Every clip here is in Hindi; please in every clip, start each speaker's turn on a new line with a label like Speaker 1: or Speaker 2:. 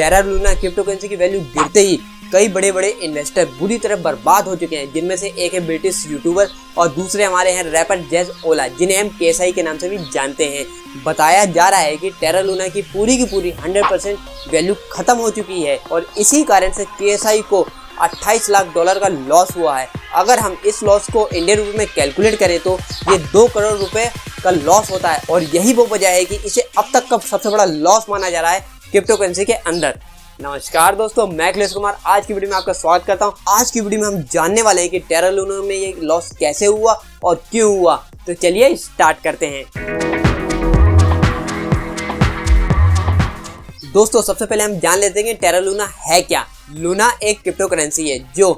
Speaker 1: टेरा लूना क्रिप्टो करेंसी की वैल्यू गिरते ही कई बड़े बड़े इन्वेस्टर बुरी तरह बर्बाद हो चुके हैं, जिनमें से एक है ब्रिटिश यूट्यूबर और दूसरे हमारे हैं रैपर जैज ओला, जिन्हें हम KSI के नाम से भी जानते हैं। बताया जा रहा है कि टेरा लूना की पूरी 100% वैल्यू खत्म हो चुकी है और इसी कारण से KSI को 28 लाख डॉलर का लॉस हुआ है। अगर हम इस लॉस को इंडियन रुपये में कैलकुलेट करें तो ये 2 करोड़ रुपए का लॉस होता है और यही वो वजह है कि इसे अब तक का सबसे बड़ा लॉस माना जा रहा है क्रिप्टो करेंसी के अंदर। नमस्कार दोस्तों, मैं अखिलेश कुमार आज की वीडियो में आपका स्वागत करता हूं। आज की वीडियो में हम जानने वाले हैं कि टेरा लूना में ये लॉस कैसे हुआ और क्यों हुआ। तो चलिए स्टार्ट करते हैं। दोस्तों सबसे पहले हम जान लेते हैं कि टेरा लूना है क्या। लूना एक क्रिप्टो करेंसी है जो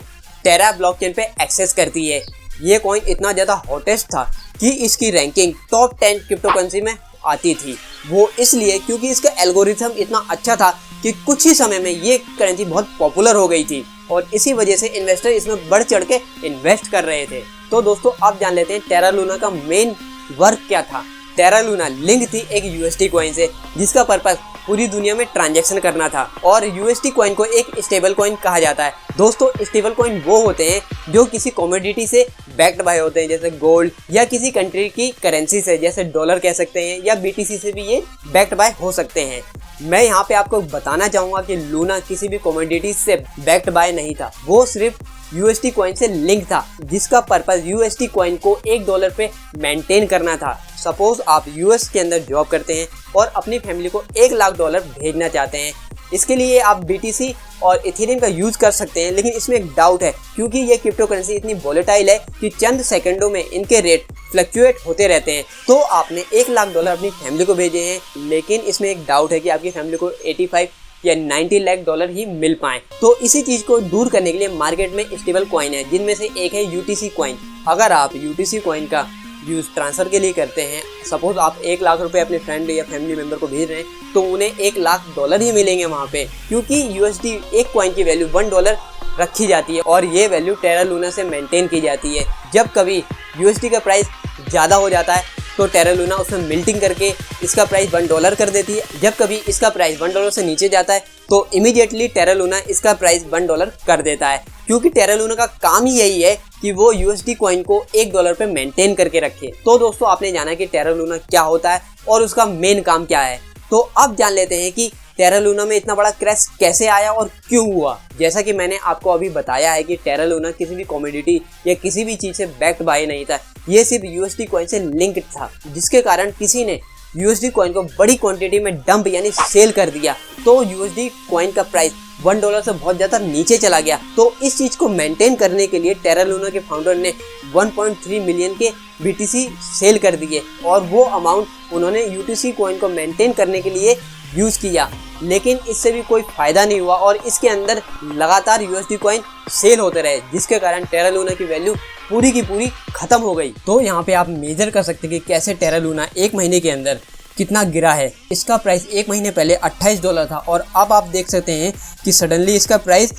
Speaker 1: टेरा ब्लॉकचेन पे एक्सेस करती है। ये कॉइन इतना ज़्यादा हॉटेस्ट था कि इसकी रैंकिंग टॉप 10 क्रिप्टो करेंसी में आती थी। वो इसलिए क्योंकि इसका एल्गोरिथम इतना अच्छा था कि कुछ ही समय में ये करेंसी बहुत पॉपुलर हो गई थी और इसी वजह से इन्वेस्टर इसमें बढ़ चढ़ के इन्वेस्ट कर रहे थे। तो दोस्तों अब जान लेते हैं टेरा लूना का मेन वर्क क्या था। टेरा लूना लिंक थी एक USD कॉइन से, जिसका पर्पस पूरी दुनिया में ट्रांजैक्शन करना था और USD कॉइन को एक स्टेबल कॉइन कहा जाता है। दोस्तों स्टेबल कॉइन वो होते हैं जो किसी कमोडिटी से बैक्ड बाय होते हैं, जैसे गोल्ड या किसी कंट्री की करेंसी से, जैसे डॉलर कह सकते हैं या BTC से भी ये बैक्ड बाय हो सकते हैं। मैं यहाँ पे आपको बताना चाहूँगा कि लूना किसी भी कमोडिटी से बैक्ड बाय नहीं था, वो सिर्फ USD कॉइन से लिंक था, जिसका पर्पस USD कॉइन को $1 पे मेंटेन करना था। सपोज आप US के अंदर जॉब करते हैं और अपनी फैमिली को $1 लाख भेजना चाहते हैं। इसके लिए आप BTC और इथेरियम का यूज कर सकते हैं, लेकिन इसमें एक डाउट है क्योंकि ये क्रिप्टो करेंसी इतनी वोलेटाइल है कि चंद सेकंडों में इनके रेट फ्लक्चुएट होते रहते हैं। तो आपने $1 लाख अपनी फैमिली को भेजे हैं, लेकिन इसमें एक डाउट है कि आपकी फैमिली को 85 या 90 लाख ही मिल पाए। तो इसी चीज को दूर करने के लिए मार्केट में स्टेबल कॉइन है, जिनमें से एक है UTC कॉइन। अगर आप UTC कॉइन का यूज ट्रांसफर के लिए करते हैं, सपोज आप $1 लाख अपने फ्रेंड या फैमिली मेंबर को भेज रहे हैं, तो उन्हें $1 लाख ही मिलेंगे वहाँ पे, क्योंकि USD एक कॉइन की वैल्यू $1 रखी जाती है और ये वैल्यू टेरा लूना से मेंटेन की जाती है। जब कभी USD का प्राइस ज़्यादा हो जाता है तो टेरा लूना उसमें मिल्टिंग करके इसका प्राइस $1 कर देती है। जब कभी इसका प्राइस $1 से नीचे जाता है तो इमीडिएटली टेरा लूना इसका प्राइस $1 कर देता है, क्योंकि टेरा लूना का काम ही यही है कि वो USD कॉइन को $1 पे मेंटेन करके रखे। तो दोस्तों आपने जाना कि टेरा लूना क्या होता है और उसका मेन काम क्या है। तो अब जान लेते हैं कि टेरा लूना में इतना बड़ा क्रैश कैसे आया और क्यों हुआ। जैसा कि मैंने आपको अभी बताया है कि टेरा लूना किसी भी कमोडिटी या किसी भी चीज़ से बैक्ड बाय नहीं था, ये सिर्फ USD कॉइन से लिंक्ड था, जिसके कारण किसी ने USD कॉइन को बड़ी क्वांटिटी में डंप यानी सेल कर दिया, तो USD कॉइन का प्राइस $1 से बहुत ज़्यादा नीचे चला गया। तो इस चीज़ को मेंटेन करने के लिए टेरा लूना के फाउंडर ने 1.3 मिलियन के BTC सेल कर दिए और वो अमाउंट उन्होंने UTC कॉइन को मेंटेन करने के लिए यूज़ किया, लेकिन इससे भी कोई फ़ायदा नहीं हुआ और इसके अंदर लगातार USD कॉइन सेल होते रहे, जिसके कारण टेरा लूना की वैल्यू पूरी की पूरी ख़त्म हो गई। तो यहाँ पे आप मेजर कर सकते हैं कि कैसे टेरा लूना एक महीने के अंदर कितना गिरा है। इसका प्राइस एक महीने पहले $28 था और अब आप देख सकते हैं कि सडनली इसका प्राइस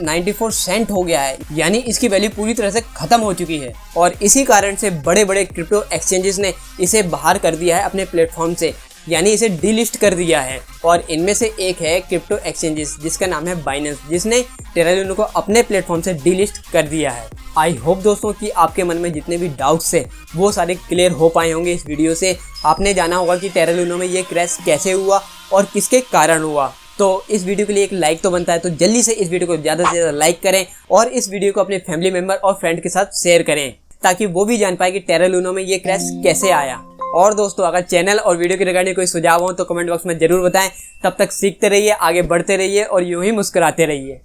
Speaker 1: 94 सेंट हो गया है, यानी इसकी वैल्यू पूरी तरह से ख़त्म हो चुकी है। और इसी कारण से बड़े बड़े क्रिप्टो एक्सचेंजेस ने इसे बाहर कर दिया है अपने प्लेटफॉर्म से, यानी इसे डीलिस्ट कर दिया है। और इनमें से एक है क्रिप्टो एक्सचेंजेस जिसका नाम है बाइनेंस, जिसने टेरा लूना को अपने प्लेटफॉर्म से डीलिस्ट कर दिया है। आई होप दोस्तों कि आपके मन में जितने भी डाउट्स है वो सारे क्लियर हो पाए होंगे इस वीडियो से। आपने जाना होगा कि टेरा लूना में ये क्रैश कैसे हुआ और किसके कारण हुआ। तो इस वीडियो के लिए एक लाइक तो बनता है, तो जल्दी से इस वीडियो को ज़्यादा से ज़्यादा लाइक करें और इस वीडियो को अपने फैमिली मेम्बर और फ्रेंड के साथ शेयर करें, ताकि वो भी जान पाए कि टेरा लूना में ये क्रैश कैसे आया। और दोस्तों अगर चैनल और वीडियो के रिगार्डिंग कोई सुझाव हो तो कमेंट बॉक्स में जरूर बताएं। तब तक सीखते रहिए, आगे बढ़ते रहिए और यूं ही मुस्कुराते रहिए।